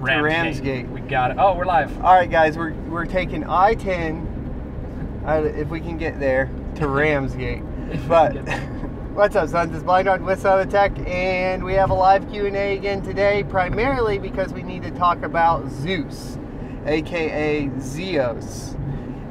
Ramsgate. We got it. Oh, we're live. All right, guys, we're taking I-10, if we can get there, to Ramsgate. But what's up, sons? It's Blind Dog with Southern Tech, and we have a live Q&A again today, primarily because we need to talk about Xuez, aka Xuez.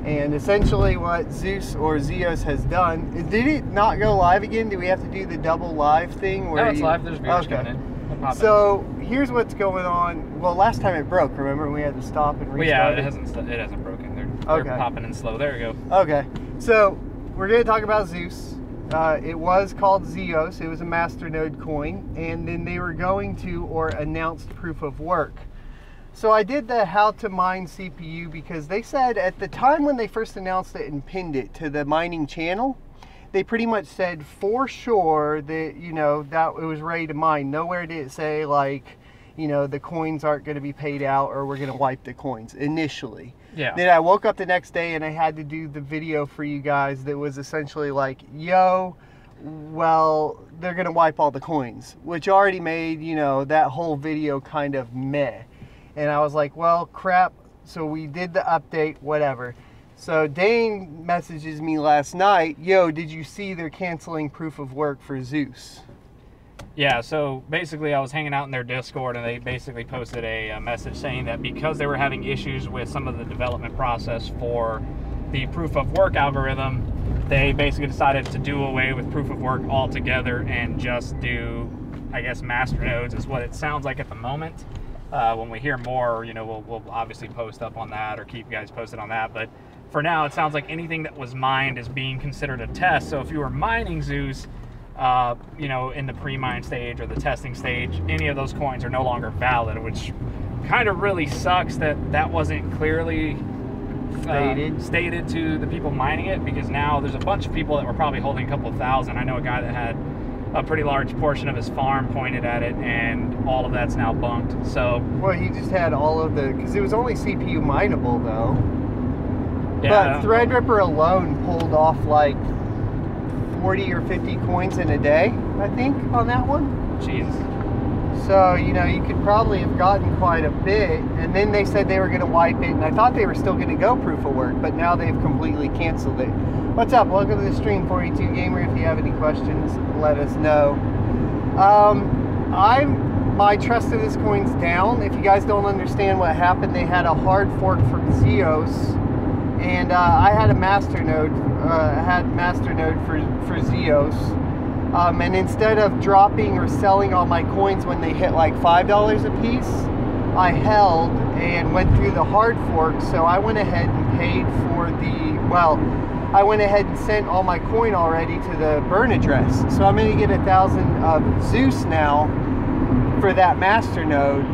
And essentially what Xuez has done, did it not go live again? Do we have to do the double live thing? No, it's live. There's viewers coming in. So here's what's going on. Well, last time it broke, remember? We had to stop and restart. Well, yeah, it hasn't broken. They're popping in slow. There we go. Okay, so we're going to talk about Xuez. It was called Xuez. It was a masternode coin, and then they were going to, or announced, proof of work. So I did the how to mine CPU because they said at the time when they first announced it and pinned it to the mining channel, they pretty much said for sure that, you know, that it was ready to mine. Nowhere did it say, like, you know, the coins aren't going to be paid out or we're going to wipe the coins initially. Yeah. Then I woke up the next day and I had to do the video for you guys that was essentially like, yo, well, they're going to wipe all the coins, which already made, you know, that whole video kind of meh. And I was like, well, crap. So we did the update, whatever. So Dane messages me last night, yo, did you see they're canceling proof of work for Xuez? Yeah, so basically I was hanging out in their Discord and they basically posted a message saying that because they were having issues with some of the development process for the proof of work algorithm, they basically decided to do away with proof of work altogether and just do, I guess, masternodes is what it sounds like at the moment. When we hear more, you know, we'll obviously post up on that or keep you guys posted on that, but for now, it sounds like anything that was mined is being considered a test. So if you were mining Xuez, you know, in the pre-mine stage or the testing stage, any of those coins are no longer valid, which kind of really sucks that that wasn't clearly stated to the people mining it, because now there's a bunch of people that were probably holding a couple thousand. I know a guy that had a pretty large portion of his farm pointed at it, and all of that's now bunked. So, well, he just had all of the, because it was only CPU mineable though. Yeah, but Threadripper alone pulled off like 40 or 50 coins in a day, I think, on that one. Jesus. So, you know, you could probably have gotten quite a bit. And then they said they were going to wipe it, and I thought they were still going to go proof of work, but now they've completely canceled it. What's up? Welcome to the stream, 42 Gamer. If you have any questions, let us know. My trust in this coin's down. If you guys don't understand what happened, they had a hard fork for Xuez. And I had a masternode, for Xuez. And instead of dropping or selling all my coins when they hit like $5 a piece, I held and went through the hard fork. So I went ahead and paid for I went ahead and sent all my coin already to the burn address. So I'm going to get 1,000 of Xuez now for that masternode.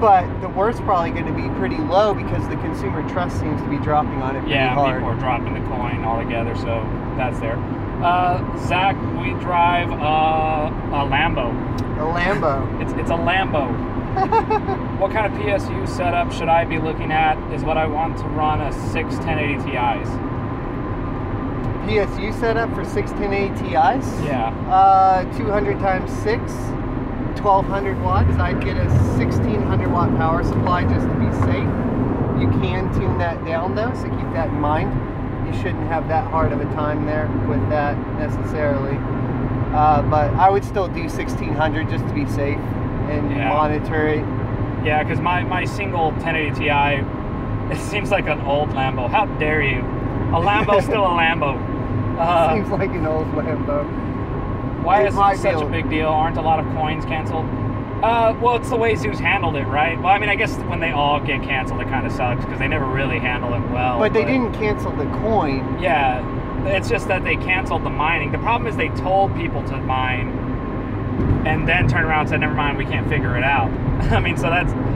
But the worth's probably going to be pretty low because the consumer trust seems to be dropping on it pretty hard. Yeah, people are dropping the coin altogether, so that's there. Zach, we drive a Lambo. A Lambo. It's a Lambo. What kind of PSU setup should I be looking at is what I want to run a 6 1080 Ti's. PSU setup for 6 1080 Ti's? Yeah. 200 times 6. 1200 watts. I'd get a 1600 watt power supply just to be safe. You can tune that down though, so keep that in mind. You shouldn't have that hard of a time there with that necessarily. But I would still do 1600 just to be safe and monitor it. Yeah, because my single 1080 Ti, it seems like an old Lambo. How dare you? A Lambo's still a Lambo. Seems like an old Lambo. Why is it such a big deal? Aren't a lot of coins canceled? Well, it's the way Xuez handled it, right? Well, I mean, I guess when they all get canceled, it kind of sucks because they never really handle it well. But they didn't cancel the coin. Yeah, it's just that they canceled the mining. The problem is they told people to mine and then turn around and said, never mind, we can't figure it out. I mean, so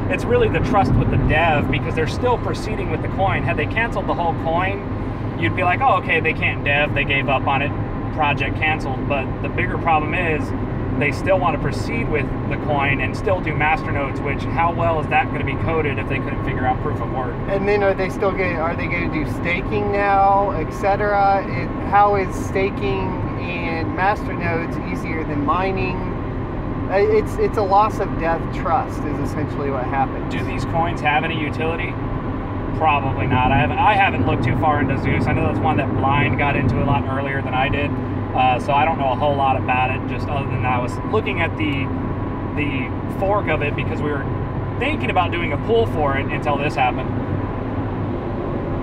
it's really the trust with the dev because they're still proceeding with the coin. Had they canceled the whole coin, you'd be like, oh, okay, they can't dev, they gave up on it. Project canceled. But the bigger problem is they still want to proceed with the coin and still do masternodes, which how well is that going to be coded if they couldn't figure out proof of work? And then are they going to do staking now, etc.? How is staking and masternodes easier than mining? It's a loss of death trust is essentially what happened. Do these coins have any utility? Probably not. I haven't looked too far into Xuez. I know that's one that Blind got into a lot earlier than I did, so I don't know a whole lot about it. Just other than I was looking at the fork of it because we were thinking about doing a pull for it until this happened.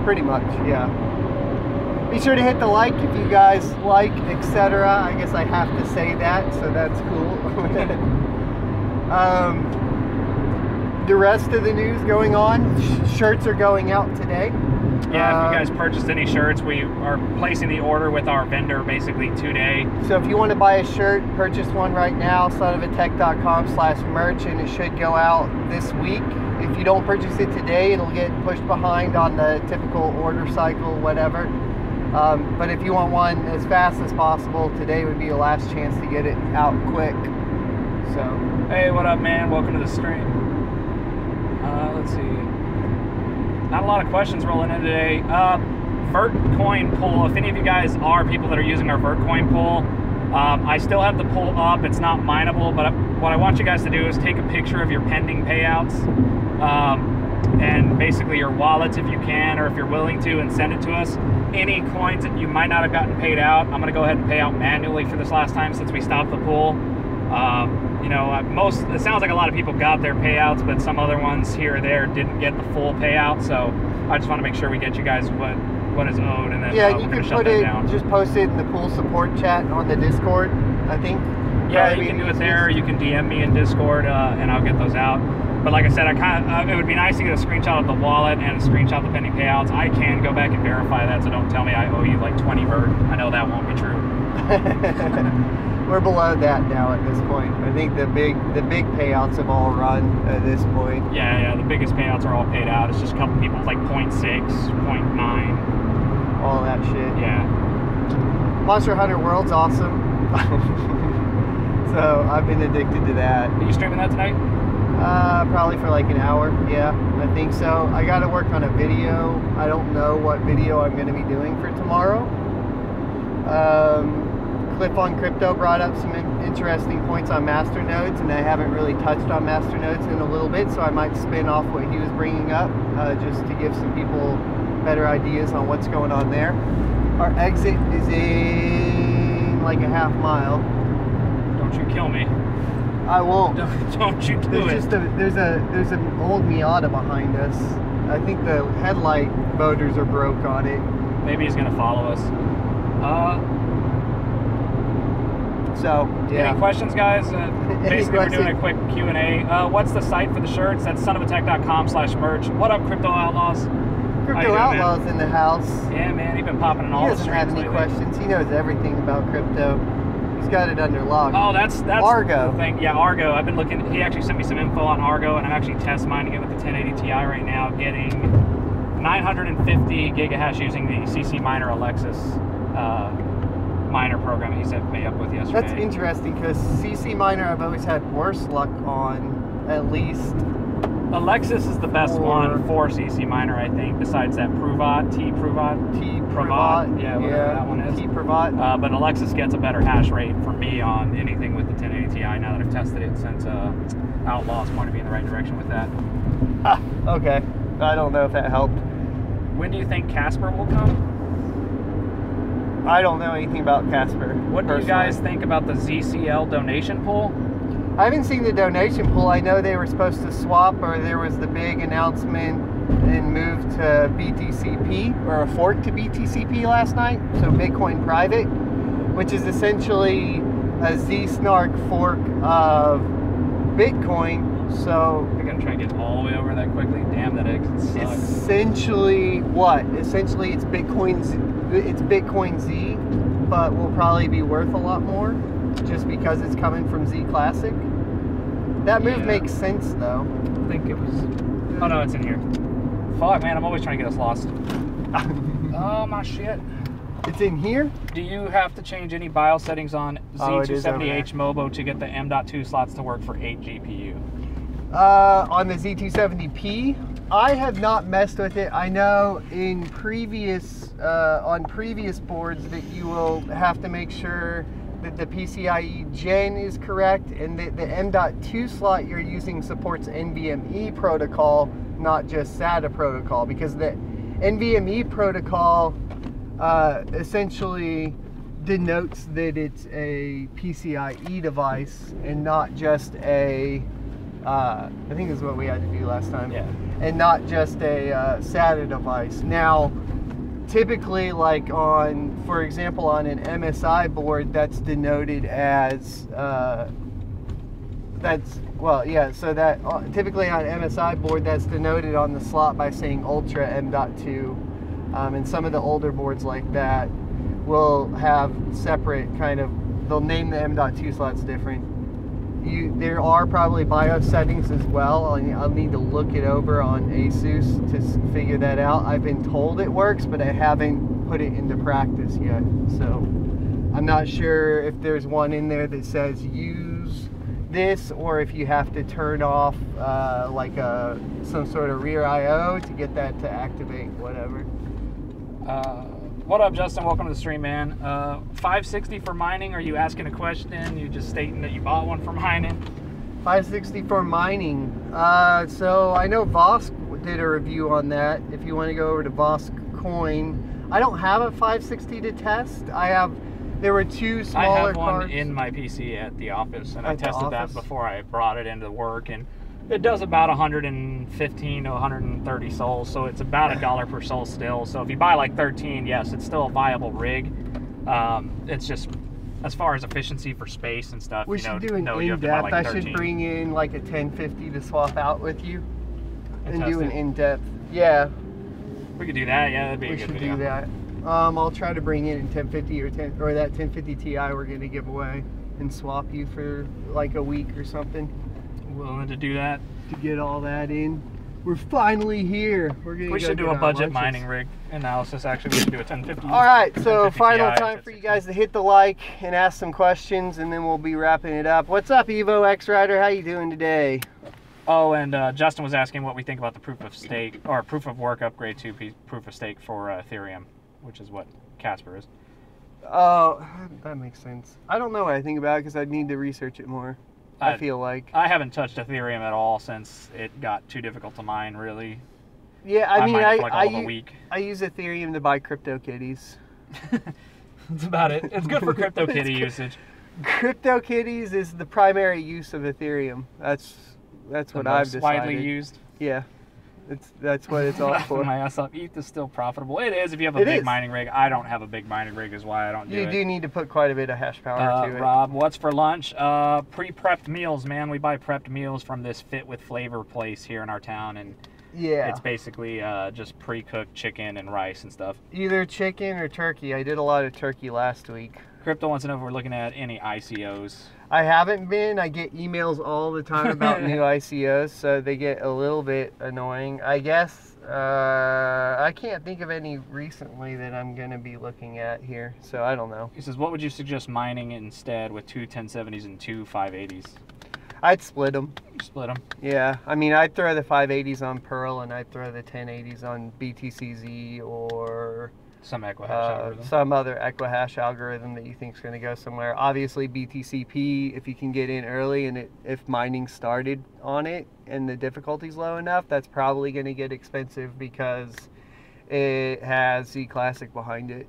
Pretty much, yeah. Be sure to hit the like if you guys like, etc. I guess I have to say that, so that's cool. The rest of the news going on, shirts are going out today. Yeah, if you guys purchased any shirts, we are placing the order with our vendor basically today. So if you want to buy a shirt, purchase one right now, sonofatech.com/merch, and it should go out this week. If you don't purchase it today, it'll get pushed behind on the typical order cycle, whatever. But if you want one as fast as possible, today would be your last chance to get it out quick. So, hey, what up, man? Welcome to the stream. Let's see. Not a lot of questions rolling in today. Vert coin pull. If any of you guys are people that are using our Vert coin pull, I still have the pull up. It's not mineable, but what I want you guys to do is take a picture of your pending payouts and basically your wallets if you can, or if you're willing to, and send it to us. Any coins that you might not have gotten paid out, I'm going to go ahead and pay out manually for this last time since we stopped the pull. You know, it sounds like a lot of people got their payouts, but some other ones here or there didn't get the full payout. So I just want to make sure we get you guys what is owed, and then yeah, you can put it down. Just post it in the pool support chat on the Discord, I think. Yeah, you can do it there. You can DM me in Discord, and I'll get those out. But like I said, it would be nice to get a screenshot of the wallet and a screenshot of the pending payouts. I can go back and verify that, so don't tell me I owe you like 20 Vert. I know that won't be true. We're below that now at this point. I think the big payouts have all run at this point. Yeah, the biggest payouts are all paid out. It's just a couple people with like 0.6, 0.9. All that shit. Yeah. Monster Hunter World's awesome. So I've been addicted to that. Are you streaming that tonight? Probably for like an hour. Yeah, I think so. I got to work on a video. I don't know what video I'm going to be doing for tomorrow. Cliff on Crypto brought up some interesting points on masternodes, and I haven't really touched on masternodes in a little bit, so I might spin off what he was bringing up just to give some people better ideas on what's going on there. Our exit is in like a half mile. Don't you kill me. I won't. Don't you do it. There's an old Miata behind us. I think the headlight motors are broke on it. Maybe he's gonna follow us. So, yeah. Any questions, guys? Basically, we're doing a quick Q&A. What's the site for the shirts? That's sonofatech.com/merch. What up, Crypto Outlaws? Crypto Outlaws in the house. Yeah, man, he's been popping in all the streams. He doesn't have any questions. He knows everything about crypto. He's got it under lock. Oh, that's Argo. The thing. Yeah, Argo. I've been looking. He actually sent me some info on Argo, and I'm actually test mining it with the 1080 Ti right now, getting 950 gigahash using the CC Miner Alexis miner program he set me up with yesterday. That's interesting because CC Miner I've always had worse luck on, at least. Alexis is the best one for CC Miner, I think, besides that Privat, yeah, whatever that one is. Privat. But Alexis gets a better hash rate for me on anything with the 1080 Ti now that I've tested it since Outlaws pointed me in the right direction with that. Okay. I don't know if that helped. When do you think Casper will come? I don't know anything about Casper. What do you guys think about the ZCL donation pool? I haven't seen the donation pool. I know they were supposed to swap, or there was the big announcement and move to BTCP, or a fork to BTCP last night. So Bitcoin Private, which is essentially a Z-Snark fork of Bitcoin. So you're gonna try and get all the way over that quickly. Damn, that exit sucks. Essentially, what? Essentially, it's Bitcoin Z, but will probably be worth a lot more just because it's coming from Z Classic. That move makes sense, though. I think it was. Oh no, it's in here. Fuck, man, I'm always trying to get us lost. Oh my shit. It's in here? Do you have to change any BIOS settings on Z270H Mobo to get the M.2 slots to work for 8 GPU? On the Z270P, I have not messed with it. I know in previous on previous boards that you will have to make sure that the PCIe Gen is correct, and that the M.2 slot you're using supports NVMe protocol, not just SATA protocol, because the NVMe protocol essentially denotes that it's a PCIe device and not just a I think is what we had to do last time. Yeah. And not just a SATA device. Now, typically, like for example, on an MSI board, that's denoted as typically on an MSI board, that's denoted on the slot by saying Ultra M.2, and some of the older boards like that will have separate they'll name the M.2 slots different. There are probably BIOS settings as well. I'll need to look it over on ASUS to figure that out. I've been told it works, but I haven't put it into practice yet. So I'm not sure if there's one in there that says use this, or if you have to turn off some sort of rear I/O to get that to activate, whatever. What up, Justin? Welcome to the stream, man. 560 for mining. Are you asking a question? You just stating that you bought one for mining? 560 for mining. So I know Vosk did a review on that. If you want to go over to Vosk Coin, I don't have a 560 to test. There were two smaller I have one cards in my PC at the office, and I At the tested that office? before I brought it into work, and it does about 115 to 130 souls, so it's about $1 per soul still. So if you buy like 13, yes, it's still a viable rig. It's just, as far as efficiency for space and stuff, We should do an you have to buy in-depth. like I 13. should bring in like a 1050 to swap out with you and test do an it. in-depth. Yeah, We could do that. Yeah, that'd be a we good should video. do that. I'll try to bring in 1050 or that 1050 Ti we're going to give away and swap you for like a week or something Willing to do that. to get all that in. We're finally here. We should do a budget mining rig analysis. Actually, we should do a 1050. All right, so 1050 final Ti, time for you guys to hit the like and ask some questions, and then we'll be wrapping it up. What's up, Evo X Rider? How you doing today? Oh, and Justin was asking what we think about the proof of stake or proof of work upgrade to proof of stake for Ethereum, which is what Casper is. Oh, that makes sense. I don't know what I think about it because I'd need to research it more. I feel like. I haven't touched Ethereeum at all since it got too difficult to mine, really. Yeah, I mean, mined it for like all of a week. I use Ethereum to buy CryptoKitties. That's about it. It's good for CryptoKitty usage. CryptoKitties is the primary use of Ethereum. That's what I've decided. Widely used. Yeah, that's what it's all for. My ass up. ETH is still profitable. It is if you have a It big is. mining rig. I don't have a big mining rig, is why I don't do it. You do need to put quite a bit of hash power to it. Rob, what's for lunch? Pre-prepped meals, man. We buy prepped meals from this Fit with Flavor place here in our town, and Yeah. it's basically just pre-cooked chicken and rice and stuff. Either chicken or turkey. I did a lot of turkey last week. Crypto wants to know if we're looking at any ICOs. I haven't been. I get emails all the time about new ICOs, so they get a little bit annoying. I guess I can't think of any recently that I'm going to be looking at here, so I don't know. He says, what would you suggest mining instead with two 1070s and two 580s? I'd split them. Split them. Yeah, I mean, I'd throw the 580s on Pearl and I'd throw the 1080s on BTCZ or Some Equihash algorithm. some other Equihash algorithm that you think is going to go somewhere. Obviously, BTCP, if you can get in early and if mining started on it and the difficulty's low enough, that's probably going to get expensive because it has Z Classic behind it,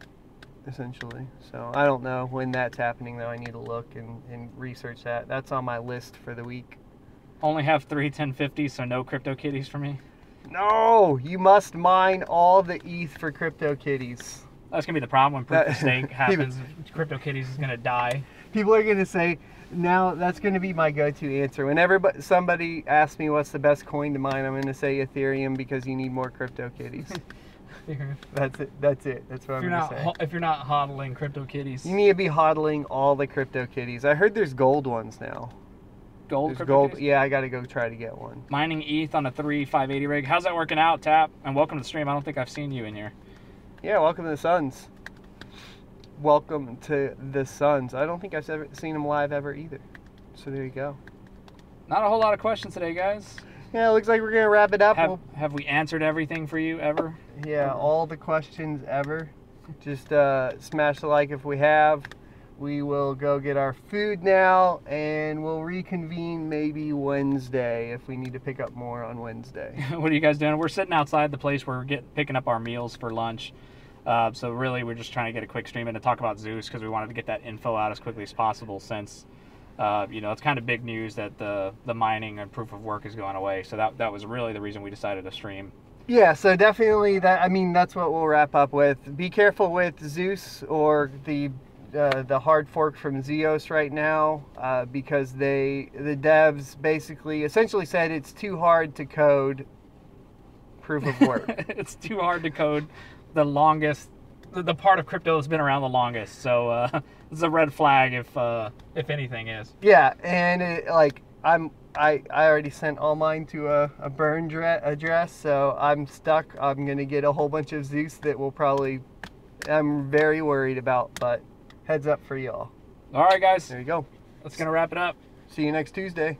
essentially. So I don't know when that's happening, though. I need to look and research that. That's on my list for the week. Only have 3 1050s, so no CryptoKitties for me. No, you must mine all the ETH for CryptoKitties. That's gonna be the problem when proof of stake happens. CryptoKitties is gonna die. People are going to say, now that's going to be my go-to answer. Whenever somebody asks me what's the best coin to mine, I'm going to say Ethereum because you need more CryptoKitties. That's it. That's what I'm going to say. If you're not hodling CryptoKitties, You need to be hodling all the CryptoKitties. I heard there's gold ones now. gold. There's gold. CryptoKitties? Yeah, I got to go try to get one. Mining ETH on a 3 580 rig. How's that working out, Tap? And welcome to the stream. I don't think I've seen you in here. Yeah, welcome to the Suns. Welcome to the Suns. I don't think I've ever seen them live ever either. So there you go. Not a whole lot of questions today, guys. Yeah, it looks like we're going to wrap it up. Have we answered everything for you ever? Yeah, all the questions ever. Just smash the like if we have. We will go get our food now, and we'll reconvene maybe Wednesday if we need to pick up more on Wednesday. What are you guys doing? We're sitting outside the place where we're picking up our meals for lunch. So really, we're just trying to get a quick stream in to talk about Xuez because we wanted to get that info out as quickly as possible since, you know, it's kind of big news that the mining and proof of work is going away. So that was really the reason we decided to stream. Yeah, so definitely that's what we'll wrap up with. Be careful with Xuez or the hard fork from Xuez right now because the devs essentially said it's too hard to code proof of work. It's too hard to code the part of crypto that's been around the longest. So it's a red flag if anything is. Yeah, and I already sent all mine to a burn address, so I'm stuck. I'm gonna get a whole bunch of Xuez that I'm very worried about, but heads up for y'all. All right, guys. There you go. That's gonna wrap it up. See you next Tuesday.